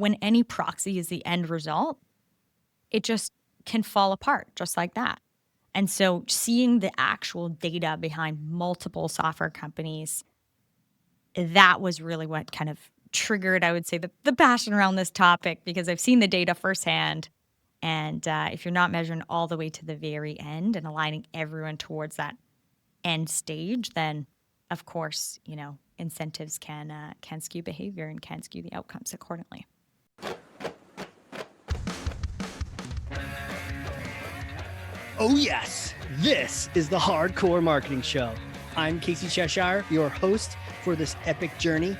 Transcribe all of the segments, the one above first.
when any proxy is the end result, it just can fall apart just like that. And so seeing the actual data behind multiple software companies, that was really what kind of triggered, I would say, the passion around this topic, because I've seen the data firsthand. And if you're not measuring all the way to the very end and aligning everyone towards that end stage, then of course, incentives can skew behavior and can skew the outcomes accordingly. Oh yes, this is the Hardcore Marketing Show. I'm Casey Cheshire, your host for this epic journey.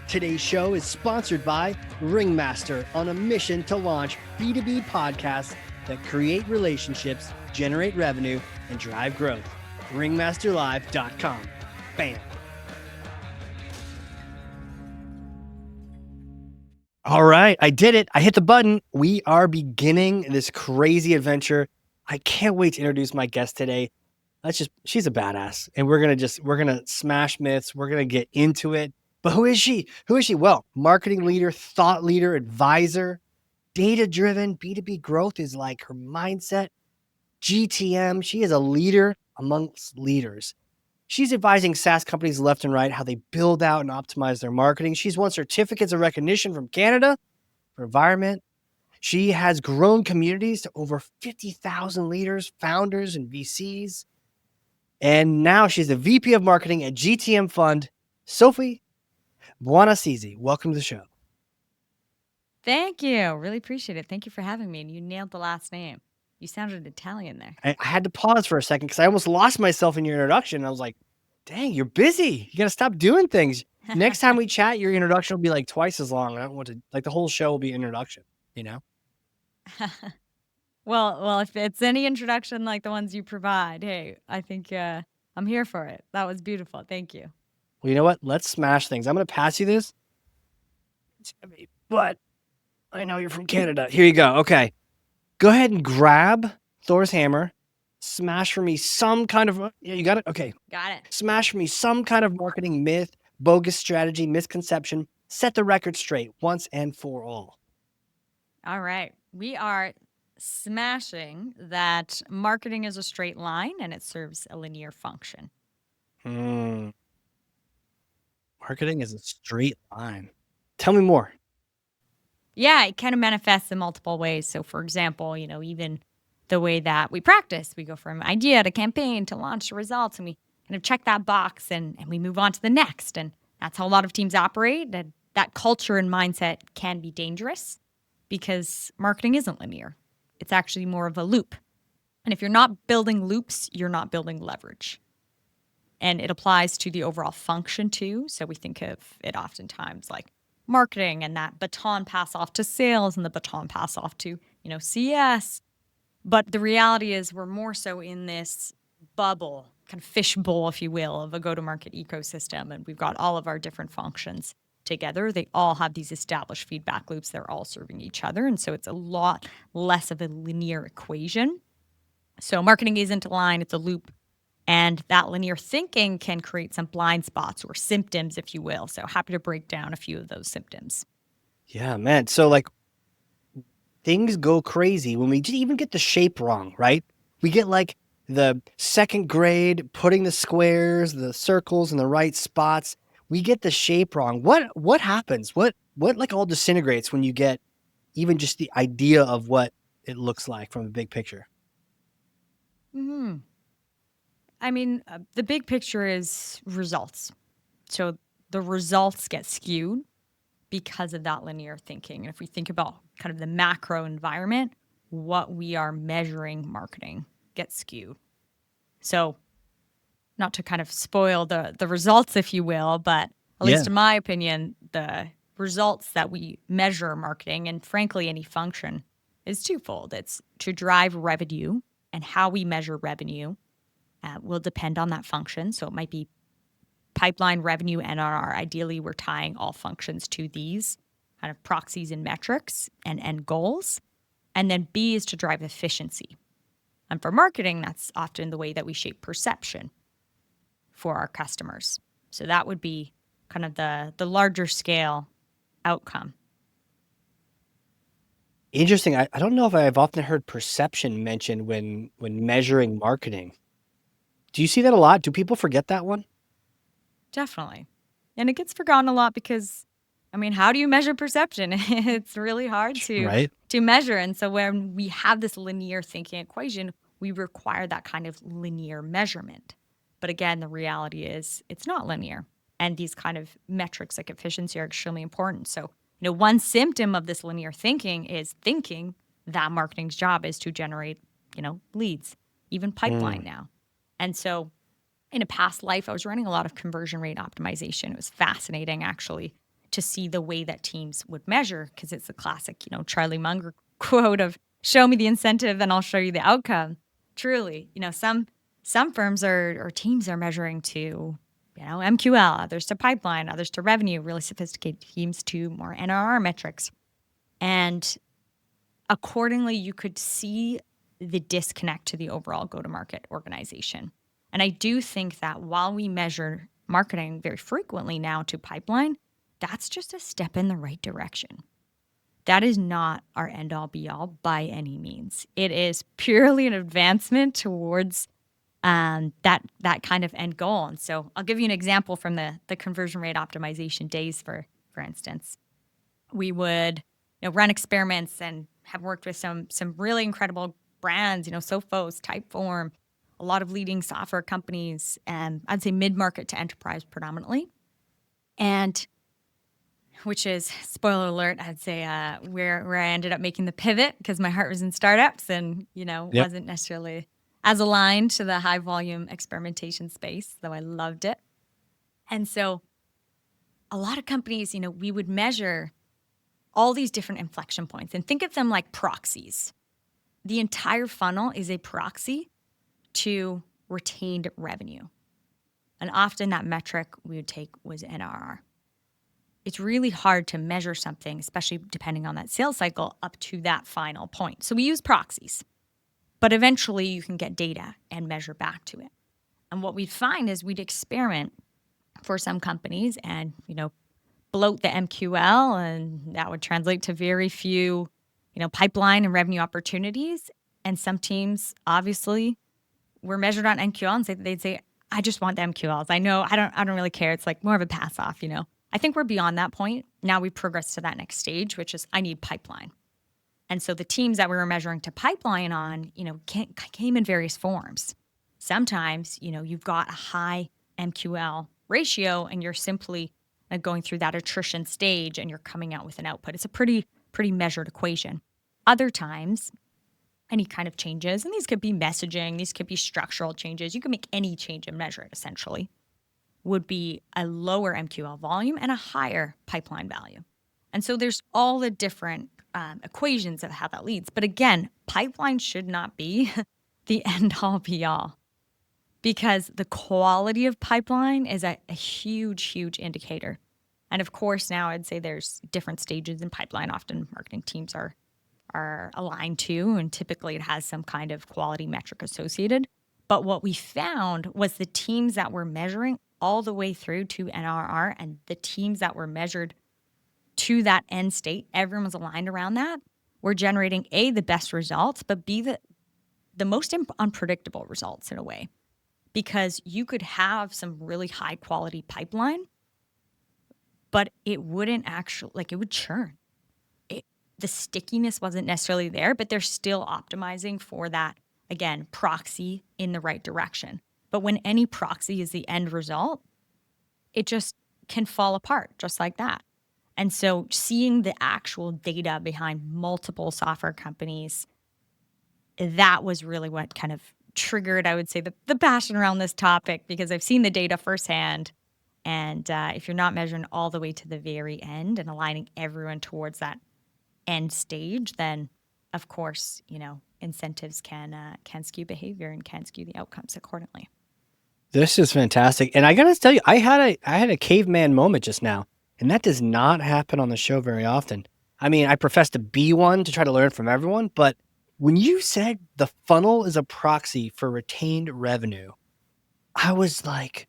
Today's show is sponsored by Ringmaster, on a mission to launch B2B podcasts that create relationships, generate revenue, and drive growth. Ringmasterlive.com. Bam. All right, I did it. I hit the button. We are beginning this crazy adventure. I can't wait to introduce my guest today. She's a badass, and we're gonna smash myths. We're gonna get into it. But who is she? Well, marketing leader, thought leader, advisor, data-driven. B2B growth is like her mindset. GTM. She is a leader amongst leaders. She's advising SaaS companies left and right how they build out and optimize their marketing. She's won certificates of recognition from Canada for environment. She has grown communities to over 50,000 leaders, founders, and VCs. And now she's the VP of Marketing at GTMfund, Sophie Buonassisi. Welcome to the show. Thank you. Really appreciate it. Thank you for having me. And you nailed the last name. You sounded Italian there. I had to pause for a second because I almost lost myself in your introduction. I was like, dang, you're busy. You got to stop doing things. Next time we chat, your introduction will be like twice as long. I don't want to, like, the whole show will be introduction, Well, if it's any introduction like the ones you provide, hey, I think I'm here for it. That was beautiful. Thank you. Well, you know what? Let's smash things. I'm going to pass you this. It's heavy, but I know you're from Canada. Here you go. Okay. Go ahead and grab Thor's hammer. Smash for me some kind of... Yeah, you got it? Okay. Got it. Smash for me some kind of marketing myth, bogus strategy, misconception. Set the record straight once and for all. All right. We are smashing that marketing is a straight line and it serves a linear function. Marketing is a straight line. Tell me more. Yeah, it kind of manifests in multiple ways. So, for example, even the way that we practice, we go from idea to campaign to launch to results, and we kind of check that box and we move on to the next. And that's how a lot of teams operate. And that culture and mindset can be dangerous because marketing isn't linear. It's actually more of a loop. And if you're not building loops, you're not building leverage. And it applies to the overall function too. So we think of it oftentimes like marketing and that baton pass off to sales and the baton pass off to, CS. But the reality is we're more so in this bubble, kind of fishbowl, if you will, of a go-to-market ecosystem. And we've got all of our different functions together. They all have these established feedback loops. They're all serving each other. And so it's a lot less of a linear equation. So marketing isn't a line, it's a loop. And that linear thinking can create some blind spots or symptoms, if you will. So happy to break down a few of those symptoms. Yeah, man. So things go crazy when we even get the shape wrong, right? We get the second grade putting the squares, the circles in the right spots. We get the shape wrong. What happens? What all disintegrates when you get even just the idea of what it looks like from the big picture? I mean, the big picture is results. So the results get skewed because of that linear thinking. And if we think about kind of the macro environment, what we are measuring marketing gets skewed. So not to kind of spoil the results, if you will, but at least in my opinion, the results that we measure marketing and frankly any function is twofold. It's to drive revenue, and how we measure revenue will depend on that function. So it might be pipeline revenue, NRR. Ideally, we're tying all functions to these kind of proxies and metrics and end goals. And then B is to drive efficiency. And for marketing, that's often the way that we shape perception for our customers. So that would be kind of the larger scale outcome. Interesting. I don't know if I've often heard perception mentioned when measuring marketing. Do you see that a lot? Do people forget that one? Definitely. And it gets forgotten a lot because, I mean, how do you measure perception? It's really hard Right? to measure. And so when we have this linear thinking equation, we require that kind of linear measurement. But again, the reality is it's not linear. And these kind of metrics like efficiency are extremely important. So, one symptom of this linear thinking is thinking that marketing's job is to generate, leads, even pipeline Mm. now. And so in a past life, I was running a lot of conversion rate optimization. It was fascinating, actually, to see the way that teams would measure, because it's the classic, Charlie Munger quote of "Show me the incentive, and I'll show you the outcome." Truly, some firms or teams are measuring to, MQL, others to pipeline, others to revenue. Really sophisticated teams to more NRR metrics, and accordingly, you could see the disconnect to the overall go-to-market organization. And I do think that while we measure marketing very frequently now to pipeline, that's just a step in the right direction. That is not our end all be all by any means. It is purely an advancement towards that kind of end goal. And so I'll give you an example from the conversion rate optimization days, for instance. We would run experiments and have worked with some really incredible brands, Sophos, Typeform, a lot of leading software companies, and I'd say mid-market to enterprise predominantly. And which is, spoiler alert, I'd say where I ended up making the pivot because my heart was in startups and, Yep. wasn't necessarily as aligned to the high volume experimentation space, though I loved it. And so a lot of companies, we would measure all these different inflection points and think of them like proxies. The entire funnel is a proxy to retained revenue. And often that metric we would take was NRR. It's really hard to measure something, especially depending on that sales cycle, up to that final point. So we use proxies, but eventually you can get data and measure back to it. And what we'd find is we'd experiment for some companies and, bloat the MQL, and that would translate to very few, pipeline and revenue opportunities. And some teams obviously were measured on MQL and they'd say, I just want the MQLs. I know I don't really care. It's like more of a pass off, I think we're beyond that point. Now we progress to that next stage, which is I need pipeline. And so the teams that we were measuring to pipeline on, came in various forms. Sometimes, you've got a high MQL ratio and you're simply going through that attrition stage and you're coming out with an output. It's a pretty measured equation. Other times, any kind of changes, and these could be messaging, these could be structural changes. You can make any change and measure it essentially, would be a lower MQL volume and a higher pipeline value. And so there's all the different equations of how that leads. But again, pipeline should not be the end all be all, because the quality of pipeline is a huge indicator. And of course, now I'd say there's different stages in pipeline. Often marketing teams are aligned to, and typically it has some kind of quality metric associated. But what we found was the teams that were measuring all the way through to NRR and the teams that were measured to that end state, everyone was aligned around that, were generating A, the best results, but B, the most unpredictable results in a way. Because you could have some really high quality pipeline, but it wouldn't actually, it would churn. The stickiness wasn't necessarily there, but they're still optimizing for that, again, proxy in the right direction. But when any proxy is the end result, it just can fall apart just like that. And so seeing the actual data behind multiple software companies, that was really what kind of triggered, I would say, the passion around this topic, because I've seen the data firsthand. And if you're not measuring all the way to the very end and aligning everyone towards that end stage, then of course, incentives can skew behavior and can skew the outcomes accordingly. This is fantastic. And I gotta tell you, I had a caveman moment just now, and that does not happen on the show very often. I mean, I profess to be one to try to learn from everyone, but when you said the funnel is a proxy for retained revenue, I was like,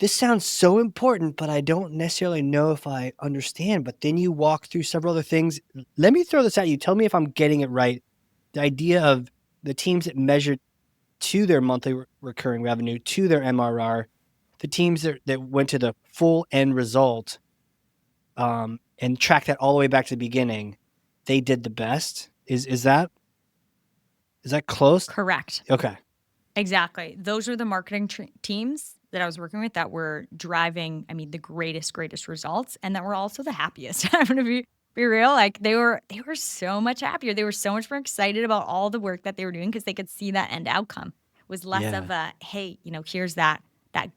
this sounds so important, but I don't necessarily know if I understand. But then you walk through several other things. Let me throw this at you. Tell me if I'm getting it right. The idea of the teams that measure to their monthly recurring revenue, to their MRR, the teams that went to the full end result, and track that all the way back to the beginning, they did the best. Is that close? Correct. Okay. Exactly. Those are the marketing teams that I was working with that were driving, the greatest results, and that were also the happiest. I'm gonna be real. Like they were so much happier. They were so much more excited about all the work that they were doing because they could see that end outcome. It was less of a, hey, here's that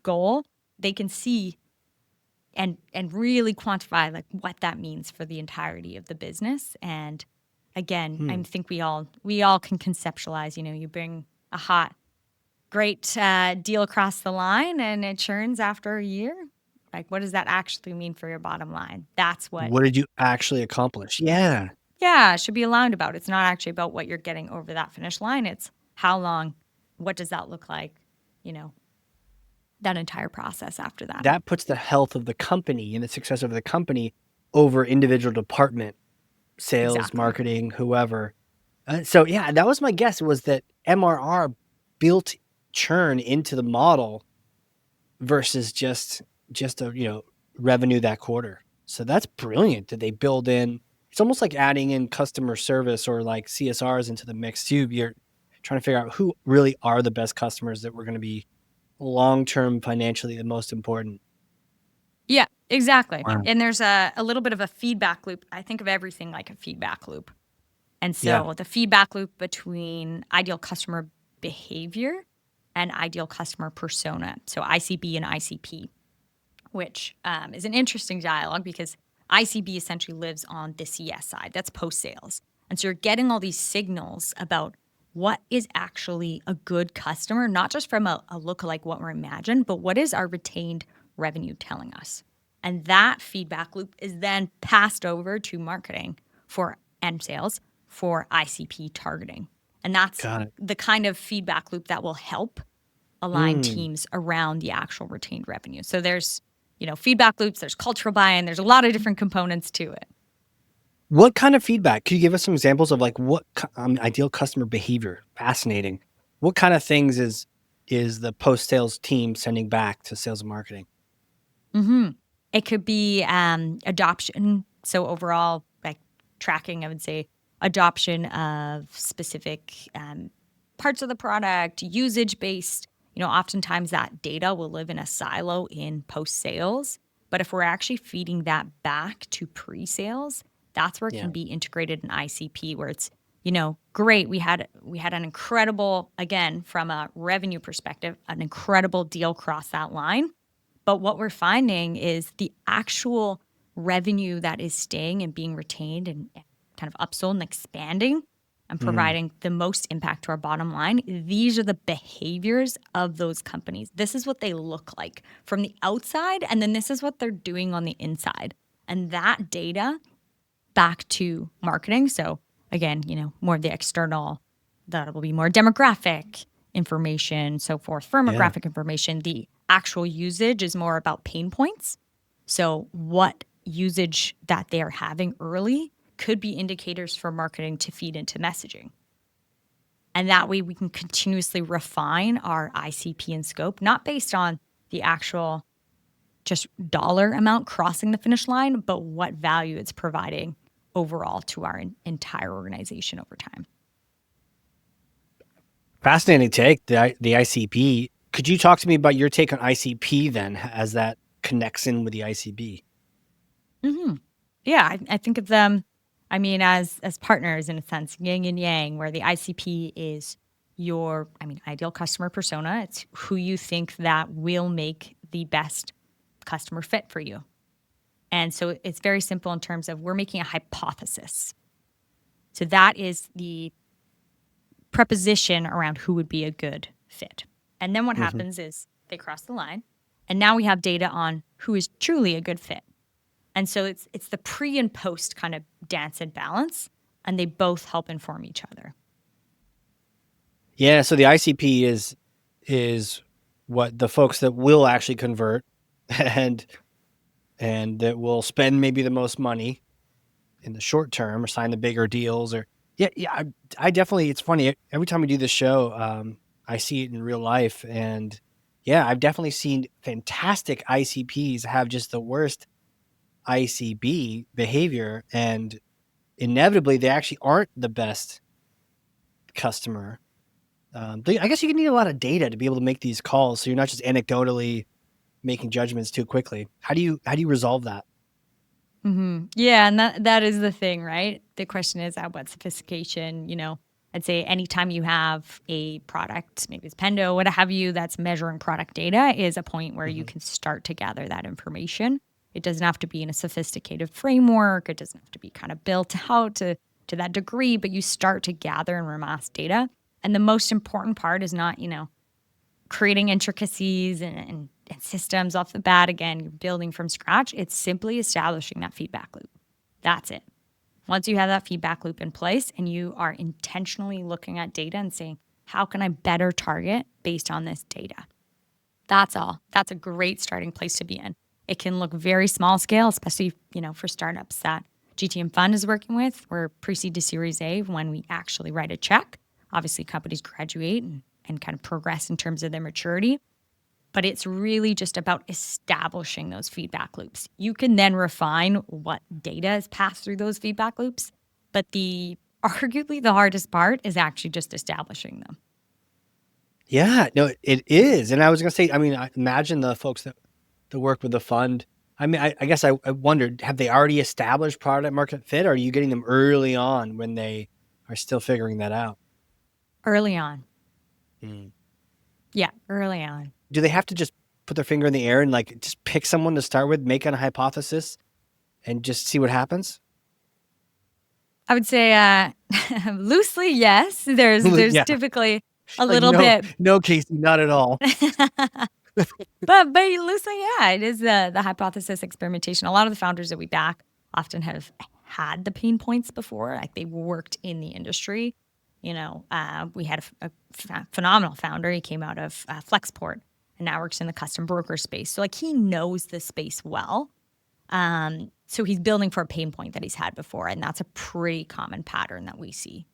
goal. They can see and really quantify like what that means for the entirety of the business. And again, I think we all can conceptualize, you bring a hot, great deal across the line and it churns after a year. Like, what does that actually mean for your bottom line? That's what, What did you actually accomplish? Yeah. it should be aligned about. It's not actually about what you're getting over that finish line. It's how long, what does that look like, that entire process after that. That puts the health of the company and the success of the company over individual department, sales, Exactly. marketing, whoever. So yeah, that was my guess, was that MRR built churn into the model versus just a revenue that quarter. So that's brilliant that they build in. It's almost like adding in customer service or like CSRs into the mix too. You're trying to figure out who really are the best customers that we're going to be long-term financially the most important. Yeah, exactly. Wow. And there's a little bit of a feedback loop. I think of everything like a feedback loop. And Yeah. so the feedback loop between ideal customer behavior and ideal customer persona. So ICB and ICP, which is an interesting dialogue because ICB essentially lives on the CS side. That's post-sales. And so you're getting all these signals about what is actually a good customer, not just from a lookalike, what we're imagined, but what is our retained revenue telling us. And that feedback loop is then passed over to marketing and sales for ICP targeting. And that's the kind of feedback loop that will help align teams around the actual retained revenue. So there's, feedback loops, there's cultural buy-in, there's a lot of different components to it. What kind of feedback? Could you give us some examples of like what ideal customer behavior? Fascinating. What kind of things is the post-sales team sending back to sales and marketing? It could be adoption. So overall, like tracking, I would say adoption of specific parts of the product, usage-based. Oftentimes that data will live in a silo in post-sales. But if we're actually feeding that back to pre-sales, that's where it can be integrated in ICP, where it's, great. We had an incredible, again, from a revenue perspective, an incredible deal cross that line. But what we're finding is the actual revenue that is staying and being retained and kind of upsold and expanding and providing the most impact to our bottom line. These are the behaviors of those companies. This is what they look like from the outside, and then this is what they're doing on the inside. And that data back to marketing. So again, more of the external, that will be more demographic information, so forth, firmographic information. The actual usage is more about pain points. So what usage that they are having early could be indicators for marketing to feed into messaging. And that way we can continuously refine our ICP and scope, not based on the actual just dollar amount crossing the finish line, but what value it's providing overall to our entire organization over time. Fascinating take, the ICP. Could you talk to me about your take on ICP then, as that connects in with the ICB? Yeah, I think of them, as partners in a sense, yin and yang, where the ICP is your, ideal customer persona. It's who you think that will make the best customer fit for you. And so it's very simple in terms of we're making a hypothesis. So that is the preposition around who would be a good fit. And then what happens is they cross the line, and now we have data on who is truly a good fit. And so it's the pre and post kind of dance and balance, and they both help inform each other. Yeah, so the ICP is what the folks that will actually convert, and that will spend maybe the most money in the short term or sign the bigger deals or I definitely, it's funny every time we do this show, I see it in real life. And yeah, I've definitely seen fantastic ICPs have just the worst ICB behavior, and inevitably they actually aren't the best customer. I guess you need a lot of data to be able to make these calls, so you're not just anecdotally making judgments too quickly. How do you resolve that? Yeah, and that is the thing, right? The question is at what sophistication, I'd say anytime you have a product, maybe it's Pendo, what have you, that's measuring product data is a point where you Hmm. can start to gather that information. It doesn't have to be in a sophisticated framework. It doesn't have to be kind of built out to that degree, but you start to gather and amass data. And the most important part is not, creating intricacies and systems off the bat. Again, you're building from scratch. It's simply establishing that feedback loop. That's it. Once you have that feedback loop in place and you are intentionally looking at data and saying, how can I better target based on this data? That's all. That's a great starting place to be in. It can look very small scale, especially, for startups that GTMfund is working with. We're pre-seed to Series A when we actually write a check. Obviously, companies graduate and kind of progress in terms of their maturity. But it's really just about establishing those feedback loops. You can then refine what data is passed through those feedback loops. But arguably the hardest part is actually just establishing them. Yeah, no, it is. And I was gonna say, I mean, I imagine the folks that work with the fund. I mean, I guess I wondered, have they already established product market fit, or are you getting them early on when they are still figuring that out? Early on. Mm. Yeah, early on. Do they have to just put their finger in the air and like just pick someone to start with, make a hypothesis, and just see what happens? I would say loosely, yes. There's Yeah, typically a like little bit, no, Casey, not at all. but loosely, yeah, it is the hypothesis experimentation. A lot of the founders that we back often have had the pain points before, like they worked in the industry. We had a phenomenal founder. He came out of Flexport and now works in the custom broker space. So like he knows the space well. So he's building for a pain point that he's had before, and that's a pretty common pattern that we see.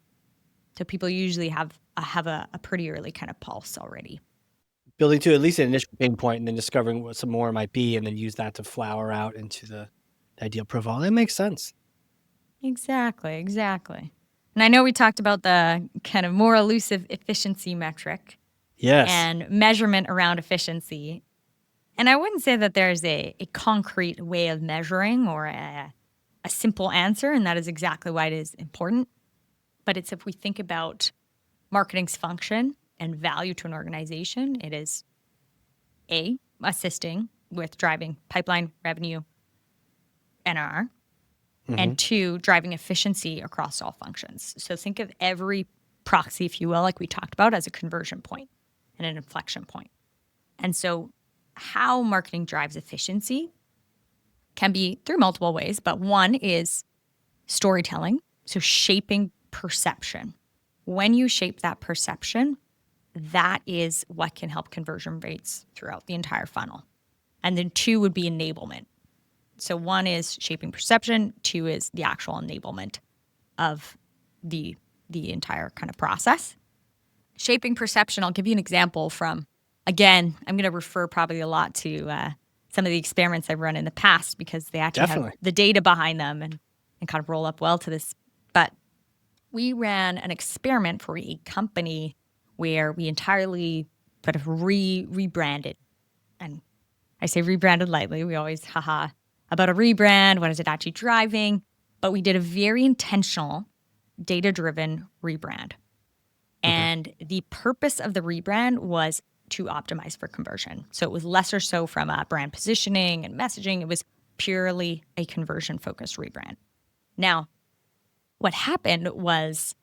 So people usually have a pretty early kind of pulse already. Building to at least an initial pain point and then discovering what some more might be, and then use that to flower out into the ideal profile. That makes sense. Exactly. And I know we talked about the kind of more elusive efficiency metric Yes. and measurement around efficiency. And I wouldn't say that there's a concrete way of measuring or a simple answer, and that is exactly why it is important. But it's if we think about marketing's function and value to an organization, it is A, assisting with driving pipeline revenue, NR, Hmm. and 2, driving efficiency across all functions. So think of every proxy, if you will, like we talked about, as a conversion point and an inflection point. And so how marketing drives efficiency can be through multiple ways, but one is storytelling, so shaping perception. When you shape that perception, that is what can help conversion rates throughout the entire funnel. And then 2 would be enablement. So 1 is shaping perception, 2 is the actual enablement of the entire kind of process. Shaping perception, I'll give you an example from, again, I'm going to refer probably a lot to some of the experiments I've run in the past because they actually have Definitely. the data behind them and kind of roll up well to this. But we ran an experiment for a company where we entirely sort of rebranded. And I say rebranded lightly. We always, haha, about a rebrand. What is it actually driving? But we did a very intentional, data-driven rebrand. Okay. And the purpose of the rebrand was to optimize for conversion. So it was lesser so from brand positioning and messaging. It was purely a conversion-focused rebrand. Now, what happened was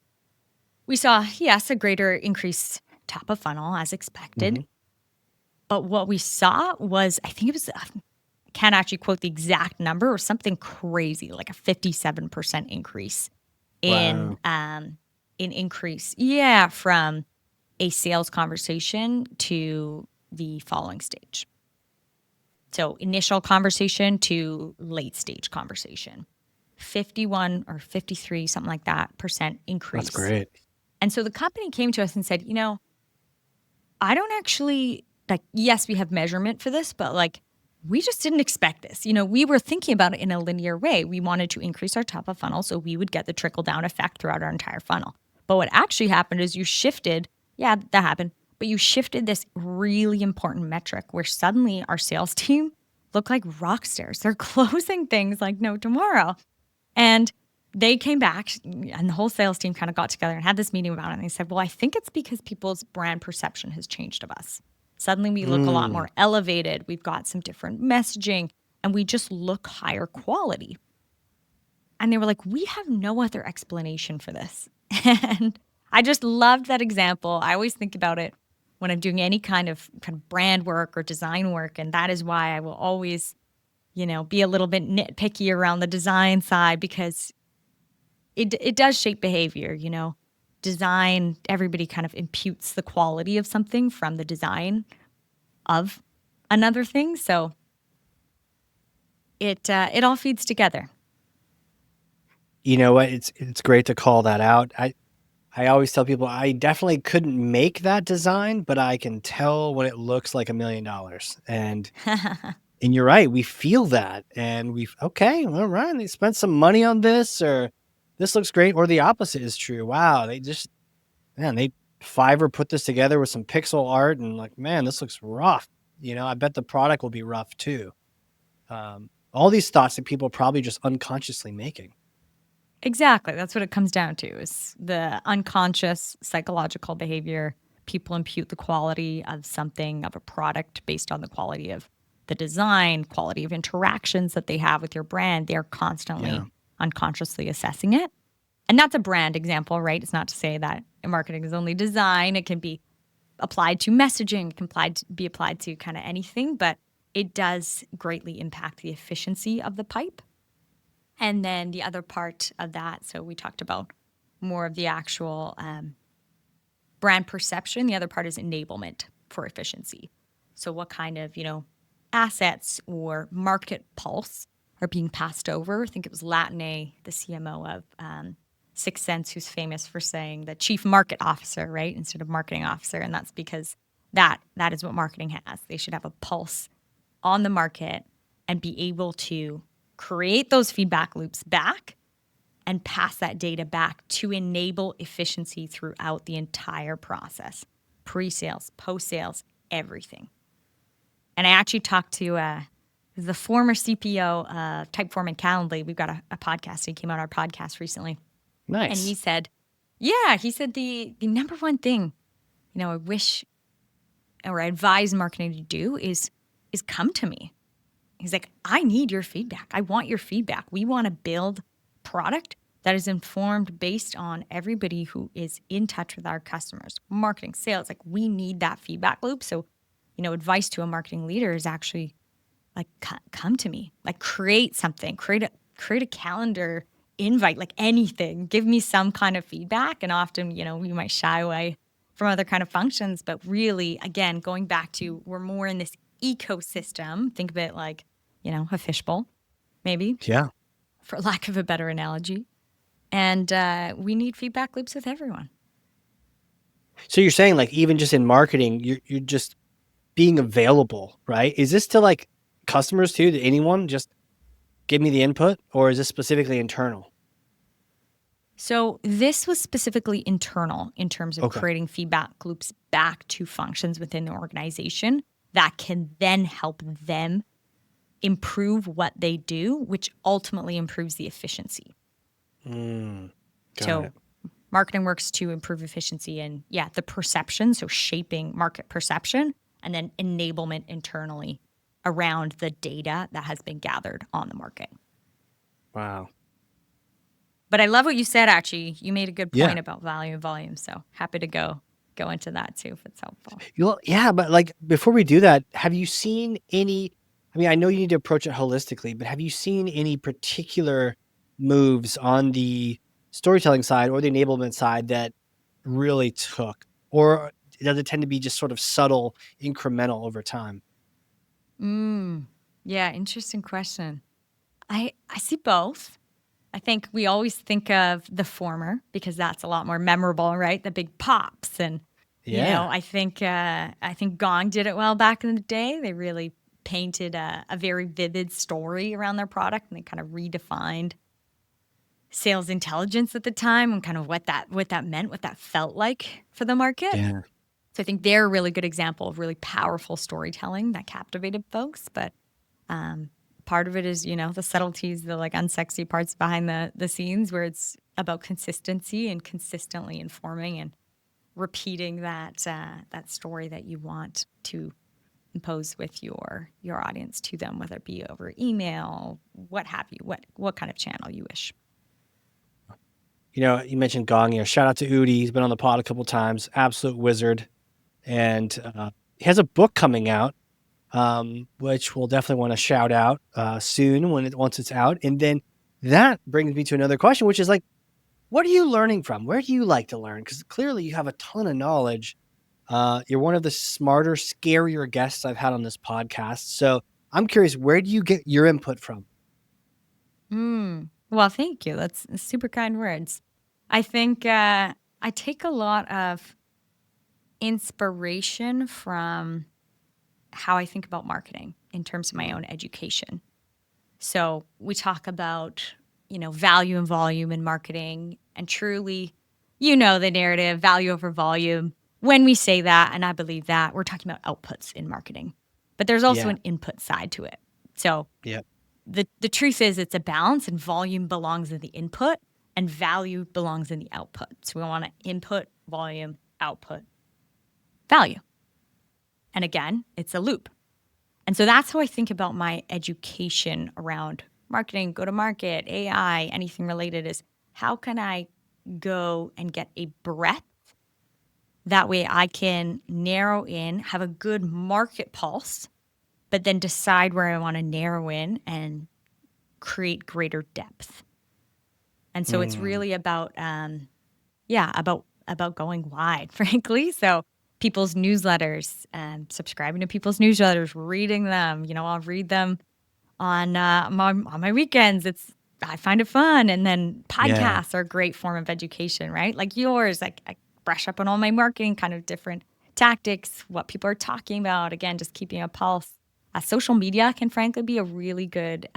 we saw, yes, a greater increase top of funnel as expected. Hmm. But what we saw was, I think it was, I can't actually quote the exact number, or something crazy, like a 57% increase Wow. in increase. Yeah, from a sales conversation to the following stage. So initial conversation to late stage conversation, 51 or 53, something like that, percent increase. That's great. And so the company came to us and said, I don't actually, like, yes, we have measurement for this, but like, we just didn't expect this. We were thinking about it in a linear way. We wanted to increase our top of funnel so we would get the trickle down effect throughout our entire funnel. But what actually happened is you shifted, yeah, that happened, but you shifted this really important metric where suddenly our sales team looked like rock stars. They're closing things like no tomorrow. And they came back and the whole sales team kind of got together and had this meeting about it. And they said, well, I think it's because people's brand perception has changed of us. Suddenly we look a lot more elevated. We've got some different messaging and we just look higher quality. And they were like, we have no other explanation for this. And I just loved that example. I always think about it when I'm doing any kind of brand work or design work. And that is why I will always, be a little bit nitpicky around the design side because it does shape behavior, Design, everybody kind of imputes the quality of something from the design of another thing. So it all feeds together. You know what? It's great to call that out. I always tell people I definitely couldn't make that design, but I can tell when it looks like $1 million. And you're right, we feel that, and okay, all right, they spent some money on this, or this looks great, or the opposite is true. Wow, they Fiverr put this together with some pixel art, and like, man, this looks rough. I bet the product will be rough too. All these thoughts that people are probably just unconsciously making. Exactly. That's what it comes down to is the unconscious psychological behavior. People impute the quality of something, of a product based on the quality of the design, quality of interactions that they have with your brand. They're constantly unconsciously assessing it. And that's a brand example, right? It's not to say that marketing is only design. It can be applied to messaging. It can be applied to kind of anything, but it does greatly impact the efficiency of the pipe. And then the other part of that, so we talked about more of the actual brand perception. The other part is enablement for efficiency. So what kind of, assets or market pulse are being passed over? I think it was Latine, the CMO of Sixth Sense, who's famous for saying the chief market officer, right, instead of marketing officer. And that's because that is what marketing has. They should have a pulse on the market and be able to create those feedback loops back and pass that data back to enable efficiency throughout the entire process, pre-sales, post-sales, everything. And I actually talked to the former CPO of Typeform and Calendly. We've got a podcast. He came on our podcast recently. Nice. And he said, the number one thing, I wish or I advise marketing to do is come to me. He's like, I need your feedback. I want your feedback. We want to build product that is informed based on everybody who is in touch with our customers, marketing, sales. Like, we need that feedback loop. So, advice to a marketing leader is actually like, come to me, like create something, create a calendar invite, like anything, give me some kind of feedback. And often, we might shy away from other kind of functions, but really, again, going back to, we're more in this ecosystem. Think of it like, a fishbowl, maybe. Yeah. For lack of a better analogy. And we need feedback loops with everyone. So you're saying, like, even just in marketing, you're just being available, right? Is this to like customers too? To anyone? Just give me the input, or is this specifically internal? So this was specifically internal in terms of creating feedback loops back to functions within the organization that can then help them improve what they do, which ultimately improves the efficiency. Got it. Marketing works to improve efficiency and, the perception, so shaping market perception, and then enablement internally around the data that has been gathered on the market. Wow. But I love what you said, actually. You made a good point about value and volume, so happy to go into that too if it's helpful. Yeah, but like, before we do that, have you seen any, I know you need to approach it holistically, but have you seen any particular moves on the storytelling side or the enablement side that really took? Or does it tend to be just sort of subtle, incremental over time? Yeah, interesting question. I see both. I think we always think of the former because that's a lot more memorable, right? The big pops and Yeah. I think Gong did it well back in the day. They really painted a very vivid story around their product and they kind of redefined sales intelligence at the time and kind of what that meant, what that felt like for the market. Yeah. So I think they're a really good example of really powerful storytelling that captivated folks. But um, part of it is, the subtleties, the like unsexy parts behind the scenes where it's about consistency and consistently informing and repeating that story that you want to impose with your audience to them, whether it be over email, what have you, what kind of channel you wish. You mentioned Gong. Shout out to Udi. He's been on the pod a couple times. Absolute wizard. And he has a book coming out, which we'll definitely want to shout out soon once it's out. And then that brings me to another question, which is like, what are you learning from? Where do you like to learn? Because clearly you have a ton of knowledge. You're one of the smarter, scarier guests I've had on this podcast. So I'm curious, where do you get your input from? Well, thank you. That's super kind words. I think I take a lot of inspiration from how I think about marketing in terms of my own education. So we talk about, value and volume in marketing and truly, the narrative, value over volume. When we say that, and I believe that, we're talking about outputs in marketing. But there's also Yeah. an input side to it. So Yeah. the truth is it's a balance and volume belongs in the input and value belongs in the output. So we want to input, volume, output, value. And again, it's a loop. And so that's how I think about my education around marketing, go to market, AI, anything related is how can I go and get a breadth? That way I can narrow in, have a good market pulse, but then decide where I want to narrow in and create greater depth. And so it's Mm. really about, about going wide, frankly. So people's newsletters, subscribing to people's newsletters, reading them. I'll read them on my weekends. I find it fun, and then Yeah. podcasts are a great form of education, right? Like yours, I brush up on all my marketing, kind of different tactics, what people are talking about. Again, just keeping a pulse. Social media can frankly be a really good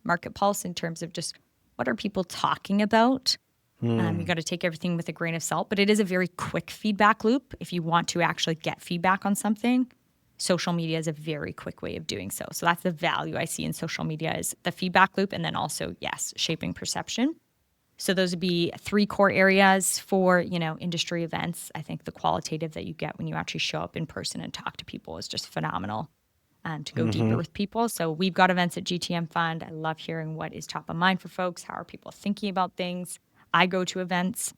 market pulse in terms of just what are people talking about. You got to take everything with a grain of salt, but it is a very quick feedback loop. If you want to actually get feedback on something, social media is a very quick way of doing so. So that's the value I see in social media is the feedback loop and then also, yes, shaping perception. So those would be three core areas for, industry events. I think the qualitative that you get when you actually show up in person and talk to people is just phenomenal. To go deeper with people. So we've got events at GTMfund. I love hearing what is top of mind for folks. How are people thinking about things? I go to events.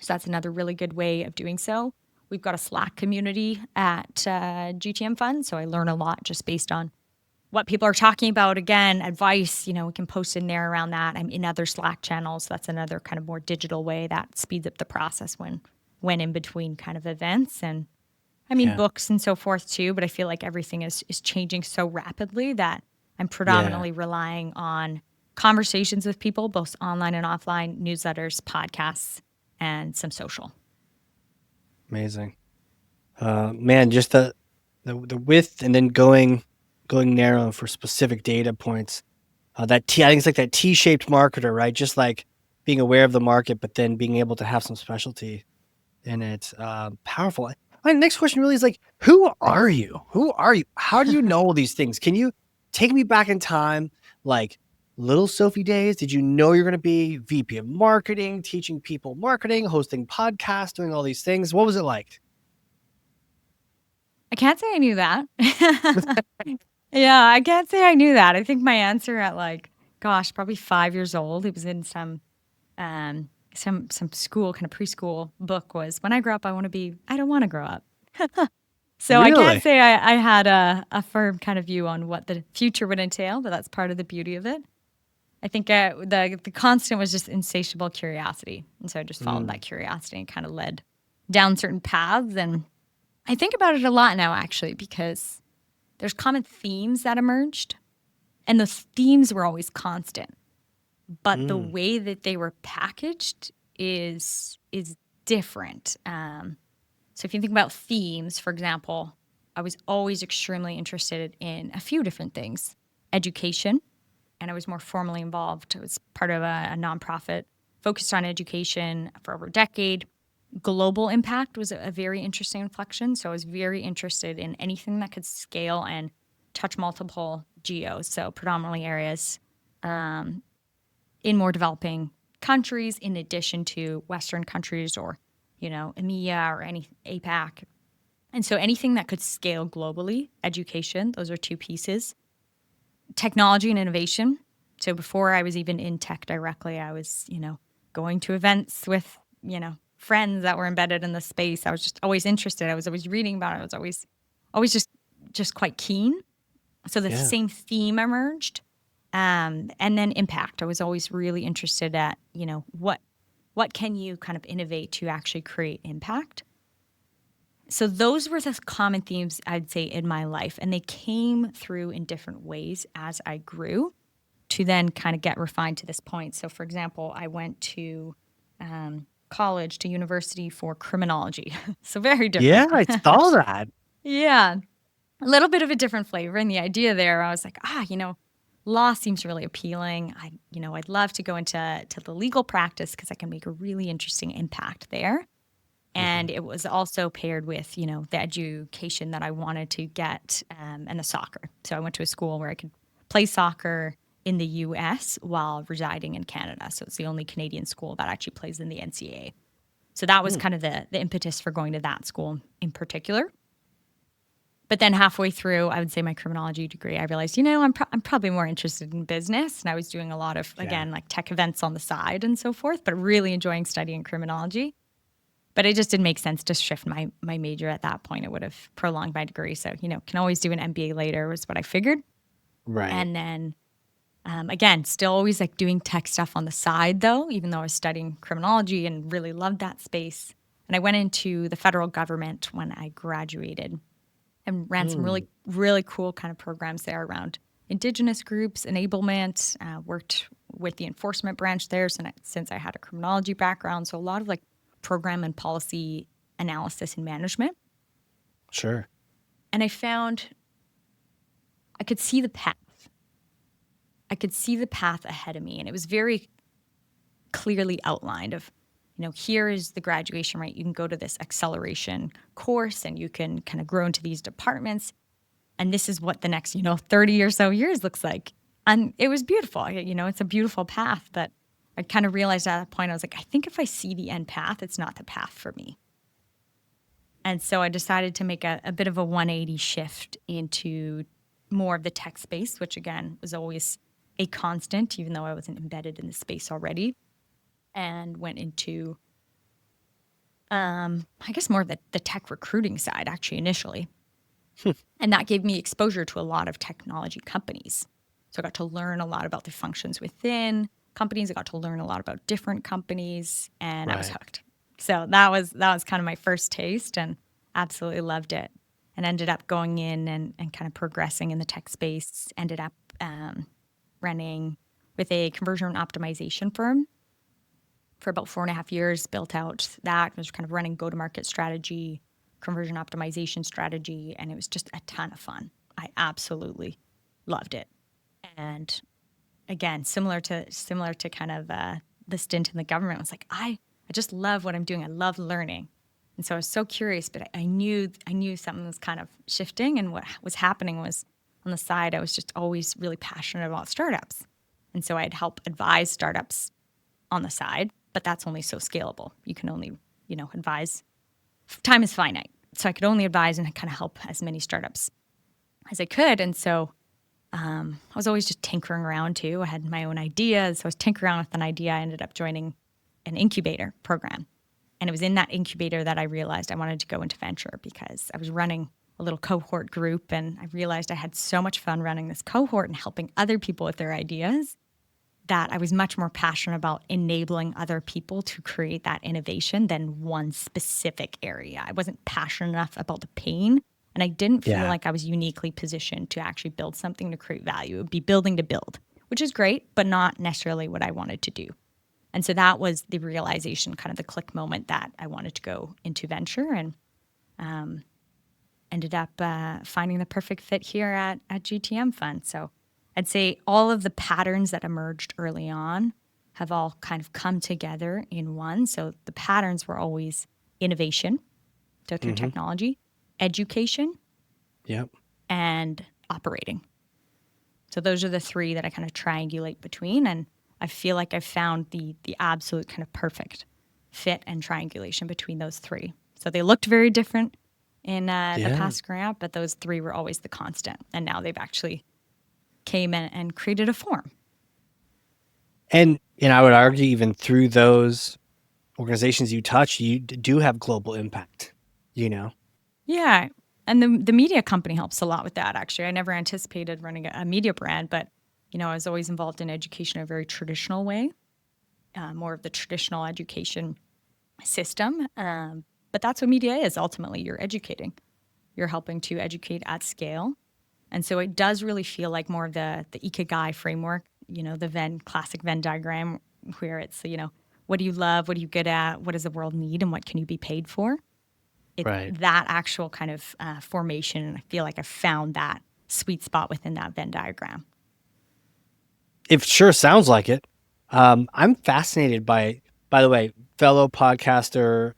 So that's another really good way of doing so. We've got a Slack community at GTMfund. So I learn a lot just based on what people are talking about. Again, advice, we can post in there around that. I'm in other Slack channels. So that's another kind of more digital way that speeds up the process when in between kind of events. And Yeah. books and so forth too, but I feel like everything is changing so rapidly that I'm Yeah. predominantly relying on conversations with people, both online and offline, newsletters, podcasts, and some social. Amazing. Man, just the width and then going narrow for specific data points. I think it's like that T-shaped marketer, right? Just like being aware of the market, but then being able to have some specialty in it. Powerful. My next question really is like, who are you? Who are you? How do you know all these things? Can you take me back in time, like little Sophie days? Did you know you're going to be VP of marketing, teaching people marketing, hosting podcasts, doing all these things? What was it like? I can't say I knew that. Yeah, I can't say I knew that. I think my answer at probably 5 years old, it was in some school, kind of preschool book was when I grow up, I don't want to grow up. So I can't Really? say I had a firm kind of view on what the future would entail, but that's part of the beauty of it. I think the constant was just insatiable curiosity. And so I just followed that curiosity and kind of led down certain paths. And I think about it a lot now, actually, because there's common themes that emerged And the themes were always constant. But the Mm. way that they were packaged is different. So if you think about themes, for example, I was always extremely interested in a few different things. Education, and I was more formally involved. I was part of a nonprofit focused on education for over a decade. Global impact was a very interesting inflection. So I was very interested in anything that could scale and touch multiple geos, so predominantly areas in more developing countries, in addition to Western countries or, EMEA or any APAC. And so anything that could scale globally, education, those are two pieces. Technology and innovation. So before I was even in tech directly, I was, going to events with, friends that were embedded in the space. I was just always interested. I was always reading about it. I was always just quite keen. So the Yeah. same theme emerged. And then impact. I was always really interested at, what can you kind of innovate to actually create impact? So those were the common themes I'd say in my life, and they came through in different ways as I grew to then kind of get refined to this point. So for example, I went to college, to university for criminology. So very Yeah, different. I saw that. Yeah. A little bit of a different flavor. And the idea there, I was like, law seems really appealing. I'd love to go into the legal practice because I can make a really interesting impact there. Mhm. And it was also paired with, the education that I wanted to get and the soccer. So I went to a school where I could play soccer in the US while residing in Canada. So it's the only Canadian school that actually plays in the NCAA. So that was Mm. kind of the impetus for going to that school in particular. But then halfway through, I would say my criminology degree, I realized, I'm probably more interested in business. And I was doing a lot of, Yeah. again, like tech events on the side and so forth, but really enjoying studying criminology. But it just didn't make sense to shift my major at that point. It would have prolonged my degree. So, can always do an MBA later was what I figured. Right. And then, again, still always like doing tech stuff on the side, though, even though I was studying criminology and really loved that space. And I went into the federal government when I graduated and ran some Mm. really, really cool kind of programs there around Indigenous groups, enablement, worked with the enforcement branch there since I had a criminology background. So a lot of like program and policy analysis and management. Sure. And I found I could see the path. I could see the path ahead of me. And it was very clearly outlined of, here is the graduation, right? You can go to this acceleration course and you can kind of grow into these departments. And this is what the next, 30 or so years looks like. And it was beautiful. It's a beautiful path. But I kind of realized at that point, I was like, I think if I see the end path, it's not the path for me. And so I decided to make a bit of a 180 shift into more of the tech space, which again was always a constant, even though I wasn't embedded in the space already, and went into, I guess, more of the tech recruiting side, actually, initially. And that gave me exposure to a lot of technology companies. So I got to learn a lot about the functions within companies. I got to learn a lot about different companies, and I was Right. hooked. So that was kind of my first taste, and absolutely loved it. And ended up going in and kind of progressing in the tech space. Ended up running with a conversion optimization firm for about 4.5 years. Built out that, was kind of running go-to-market strategy, conversion optimization strategy, and it was just a ton of fun. I absolutely loved it. And again, similar to kind of the stint in the government, was like I just love what I'm doing. I love learning, and so I was so curious. But I knew something was kind of shifting, and what was happening was on the side. I was just always really passionate about startups, and so I'd help advise startups on the side. But that's only so scalable. You can only advise. Time is finite, so I could only advise and kind of help as many startups as I could, and so I was always just tinkering around too. I had my own ideas. So I was tinkering around with an idea. I ended up joining an incubator program. And it was in that incubator that I realized I wanted to go into venture because I was running a little cohort group. And I realized I had so much fun running this cohort and helping other people with their ideas that I was much more passionate about enabling other people to create that innovation than one specific area. I wasn't passionate enough about the pain And I didn't feel Yeah. like I was uniquely positioned to actually build something to create value. It would be building to build, which is great, but not necessarily what I wanted to do. And so that was the realization, kind of the click moment that I wanted to go into venture, and ended up finding the perfect fit here at GTMfund. So I'd say all of the patterns that emerged early on have all kind of come together in one. So the patterns were always innovation, so through Mm-hmm. technology, education, Yep. and operating. So those are the three that I kind of triangulate between, and I feel like I've found the absolute kind of perfect fit and triangulation between those three. So they looked very different in the Yeah. past grant, but those three were always the constant, and now they've actually came in and created a form. And I would argue even through those organizations you touch, you do have global impact, you know? Yeah. And the media company helps a lot with that, actually. I never anticipated running a media brand, but, I was always involved in education in a very traditional way, more of the traditional education system. But that's what media is. Ultimately, you're educating. You're helping to educate at scale. And so it does really feel like more of the Ikigai framework, the classic Venn diagram, where it's, what do you love? What are you good at? What does the world need? And what can you be paid for? It's Right. that actual kind of formation. And I feel like I found that sweet spot within that Venn diagram. It sure sounds like it. I'm fascinated by the way, fellow podcaster,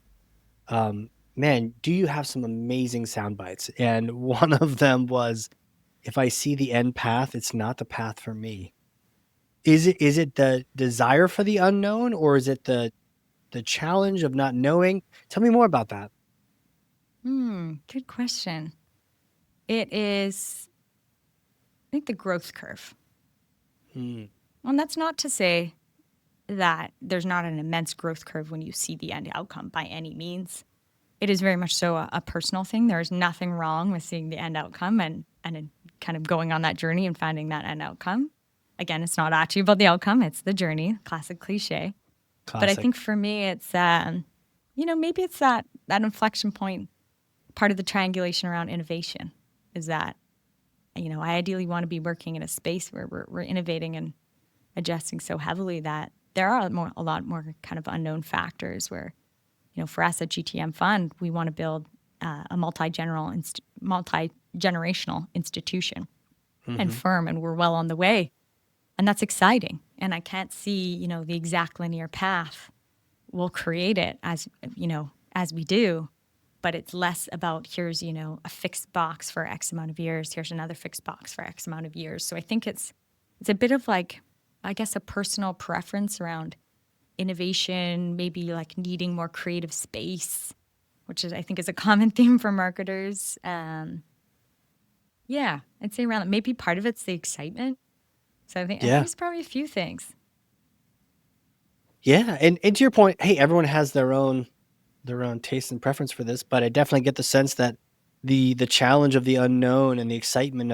man, do you have some amazing sound bites? And one of them was, if I see the end path, it's not the path for me. Is it the desire for the unknown, or is it the challenge of not knowing? Tell me more about that. Good question. It is, I think, the growth curve. Mm, Well, and that's not to say that there's not an immense growth curve when you see the end outcome by any means. It is very much so a personal thing. There is nothing wrong with seeing the end outcome and kind of going on that journey and finding that end outcome. Again, it's not actually about the outcome, it's the journey, classic cliche. But I classic. think for me, it's, maybe it's that inflection point, part of the triangulation around innovation is that, I ideally want to be working in a space where we're innovating and adjusting so heavily that there are a lot more kind of unknown factors where, for us at GTMfund, we want to build a multi-generational institution and Mm-hmm. firm, and we're well on the way. And that's exciting. And I can't see, the exact linear path. We'll create it as we do, but it's less about here's, a fixed box for X amount of years. Here's another fixed box for X amount of years. So I think it's a bit of like, I guess, a personal preference around innovation, maybe like needing more creative space, which is, I think, is a common theme for marketers. Yeah, I'd say around that. Maybe part of it's the excitement. So I think Yeah. it's probably a few things. Yeah. And to your point, hey, everyone has their own taste and preference for this, but I definitely get the sense that the challenge of the unknown and the excitement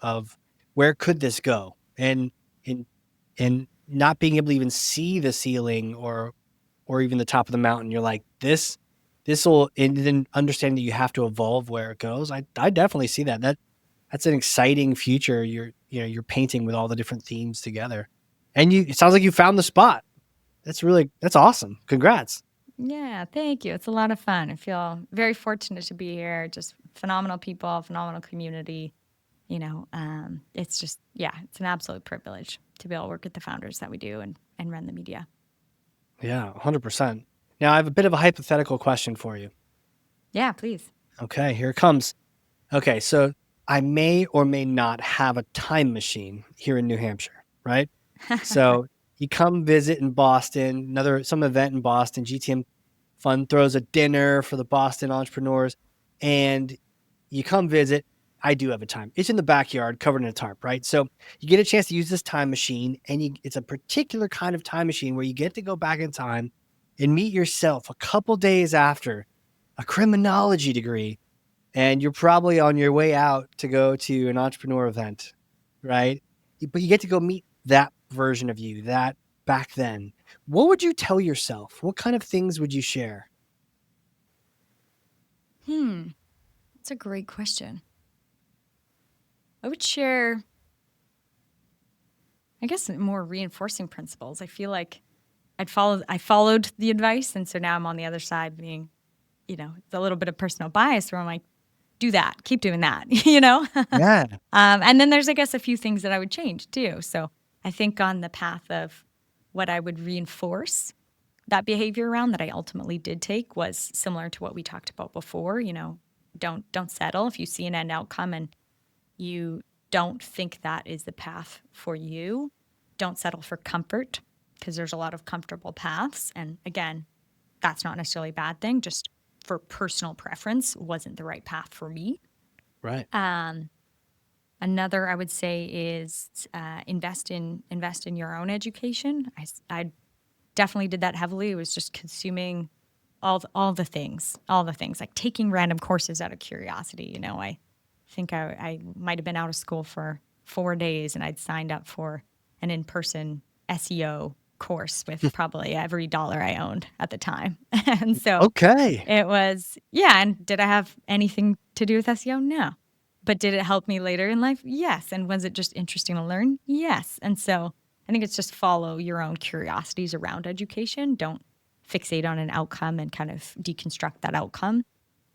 of where could this go, and and not being able to even see the ceiling or even the top of the mountain. You're like, this will, and then understanding that you have to evolve where it goes. I definitely see that's an exciting future you're painting with all the different themes together. And it sounds like you found the spot. That's awesome. Congrats. Yeah, thank you. It's a lot of fun. I feel very fortunate to be here. Just phenomenal people, phenomenal community. It's just, yeah, it's an absolute privilege to be able to work with the founders that we do and run the media. Yeah, 100%. Now I have a bit of a hypothetical question for you. Yeah, please. Okay, here it comes. Okay, so I may or may not have a time machine here in New Hampshire, right? So you come visit in Boston, some event in Boston. GTM Fund throws a dinner for the Boston entrepreneurs, and you come visit. I do have a time. It's in the backyard, covered in a tarp, right? So you get a chance to use this time machine, and it's a particular kind of time machine where you get to go back in time and meet yourself a couple days after a criminology degree, and you're probably on your way out to go to an entrepreneur event, right? But you get to go meet that version of you, that back then. What would you tell yourself? What kind of things would you share? It's That's a great question. I would share, I guess, more reinforcing principles. I feel like I followed the advice, and so now I'm on the other side being, it's a little bit of personal bias where I'm like, do that, keep doing that, Yeah. And then there's, I guess, a few things that I would change too. So I think on the path of what I would reinforce that behavior around that I ultimately did take was similar to what we talked about before. Don't settle if you see an end outcome and you don't think that is the path for you. Don't settle for comfort because there's a lot of comfortable paths. And again, that's not necessarily a bad thing. Just for personal preference, wasn't the right path for me. Right. Another I would say is invest in your own education. I definitely did that heavily. It was just consuming all the things, like taking random courses out of curiosity. I think I might have been out of school for 4 days and I'd signed up for an in-person SEO course with probably every dollar I owned at the time. And so Okay. it was, yeah. And did I have anything to do with SEO? No. But did it help me later in life? Yes. And was it just interesting to learn? Yes. And so I think it's just follow your own curiosities around education. Don't fixate on an outcome and kind of deconstruct that outcome.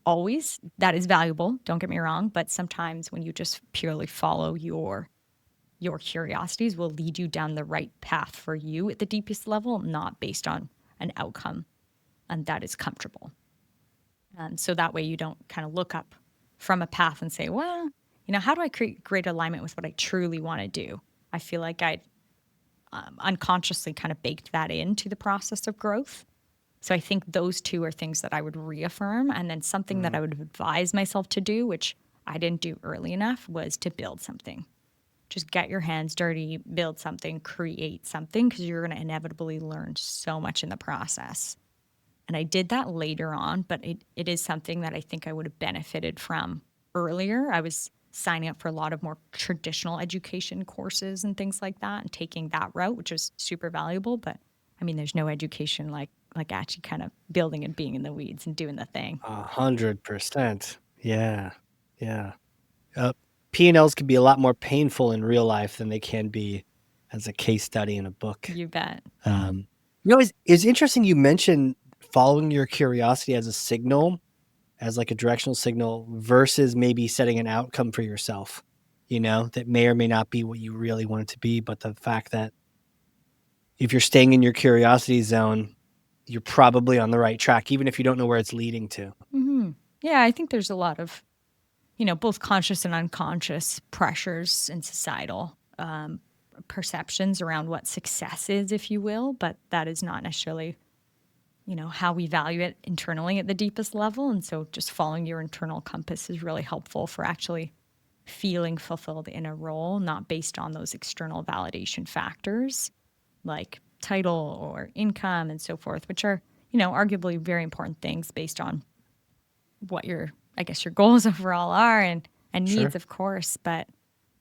Always, that is valuable. Don't get me wrong. But sometimes when you just purely follow your curiosities will lead you down the right path for you at the deepest level, not based on an outcome and that is comfortable. So that way you don't kind of look up from a path and say, well, how do I create great alignment with what I truly want to do? I feel like I unconsciously kind of baked that into the process of growth. So I think those two are things that I would reaffirm. And then something that I would advise myself to do, which I didn't do early enough, was to build something. Just get your hands dirty, build something, create something, because you're going to inevitably learn so much in the process. And I did that later on, but it is something that I think I would have benefited from earlier. I was signing up for a lot of more traditional education courses and things like that and taking that route, which was super valuable. But I mean, there's no education like actually kind of building and being in the weeds and doing the thing. 100%. Yeah. Yeah. P&Ls can be a lot more painful in real life than they can be as a case study in a book. You bet. It's interesting you mentioned following your curiosity as a signal, as like a directional signal versus maybe setting an outcome for yourself, that may or may not be what you really want it to be. But the fact that if you're staying in your curiosity zone, you're probably on the right track, even if you don't know where it's leading to. Mm-hmm. Yeah, I think there's a lot of, both conscious and unconscious pressures and societal perceptions around what success is, if you will, but that is not necessarily, how we value it internally at the deepest level. And so just following your internal compass is really helpful for actually feeling fulfilled in a role, not based on those external validation factors like title or income and so forth, which are, arguably very important things based on what your goals overall are and needs, Sure. of course. But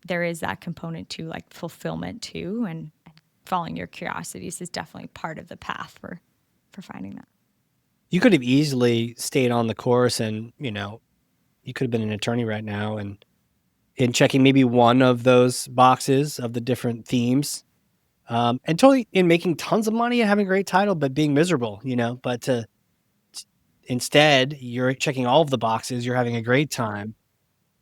there is that component to like fulfillment too. And following your curiosities is definitely part of the path for finding that. You could have easily stayed on the course and, you could have been an attorney right now and in checking maybe one of those boxes of the different themes, and totally in making tons of money and having a great title, but being miserable, but instead you're checking all of the boxes, you're having a great time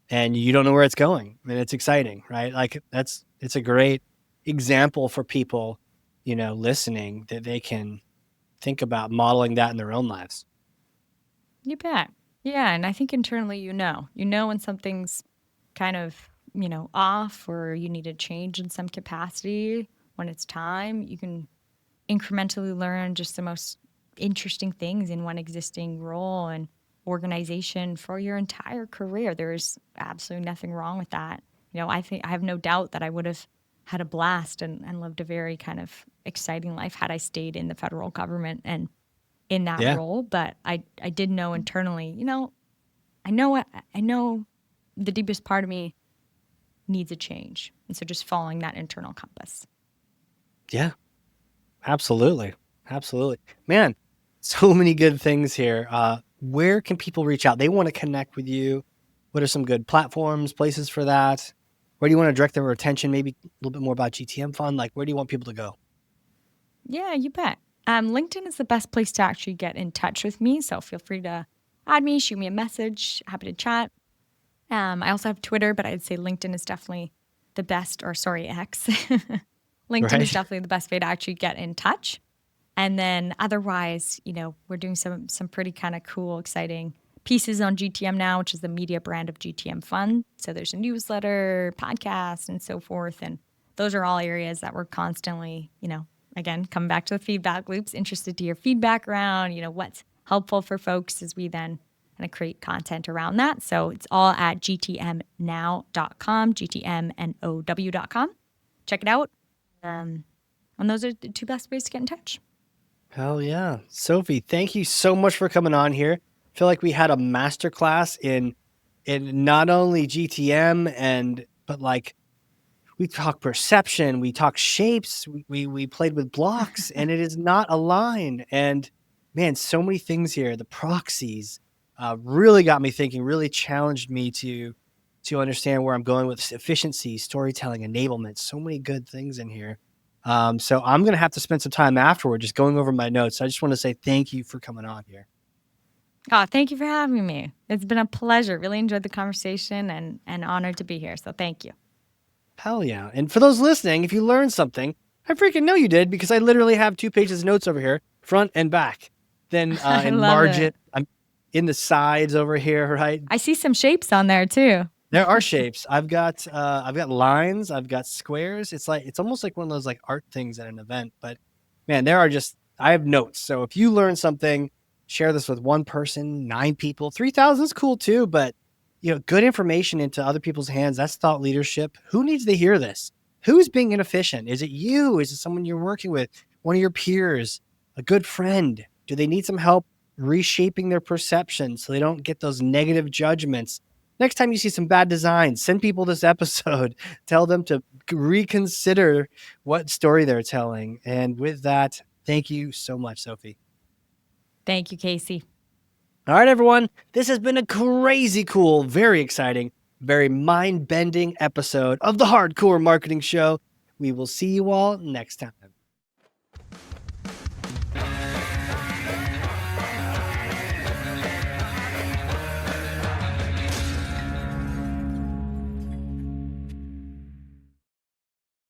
and you don't know where it's going and it's exciting, right? Like it's a great example for people, listening that they can think about modeling that in their own lives. You bet. Yeah. And I think internally, when something's kind of, off or you need a change in some capacity when it's time, you can incrementally learn just the most interesting things in one existing role and organization for your entire career. There's absolutely nothing wrong with that. I think I have no doubt that I would have had a blast and lived a very kind of exciting life had I stayed in the federal government and in that Yeah. role. But I did know internally, I know the deepest part of me needs a change. And so just following that internal compass. Yeah. Absolutely. Absolutely. Man, so many good things here. Where can people reach out? They want to connect with you. What are some good platforms, places for that? Where do you want to direct their attention? Maybe a little bit more about GTMfund. Like, where do you want people to go? Yeah, you bet. LinkedIn is the best place to actually get in touch with me. So feel free to add me, shoot me a message. Happy to chat. I also have Twitter, but I'd say LinkedIn is definitely the best, or sorry, X. LinkedIn is Right. definitely the best way to actually get in touch. And then otherwise, we're doing some pretty kind of cool, exciting pieces on GTM now, which is the media brand of GTM Fund. So there's a newsletter, podcast, and so forth. And those are all areas that we're constantly, again, coming back to the feedback loops, interested to hear feedback around, what's helpful for folks as we then kind of create content around that. So it's all at gtmnow.com, gtmnow.com. Check it out. And those are the two best ways to get in touch. Hell yeah. Sophie, thank you so much for coming on here. I feel like we had a masterclass in not only GTM but like we talk perception, we talk shapes, we played with blocks, and it is not aligned. And man, so many things here. The proxies really got me thinking, really challenged me to understand where I'm going with efficiency, storytelling, enablement. So many good things in here. So I'm going to have to spend some time afterward just going over my notes. I just want to say thank you for coming on here. Oh, thank you for having me. It's been a pleasure. Really enjoyed the conversation and honored to be here. So thank you. Hell yeah. And for those listening, if you learned something, I freaking know you did, because I literally have 2 pages of notes over here, front and back. Then I in love margin, it. I'm in the sides over here, right? I see some shapes on there too. There are shapes. I've got lines, I've got squares. It's almost like one of those like art things at an event. But man, I have notes. So if you learn something, share this with 1 person, 9 people, 3,000 is cool too. But good information into other people's hands. That's thought leadership. Who needs to hear this? Who's being inefficient? Is it you? Is it someone you're working with? One of your peers? A good friend? Do they need some help reshaping their perception so they don't get those negative judgments? Next time you see some bad designs, send people this episode. Tell them to reconsider what story they're telling. And with that, thank you so much, Sophie. Thank you, Casey. All right, everyone. This has been a crazy cool, very exciting, very mind-bending episode of the Hardcore Marketing Show. We will see you all next time.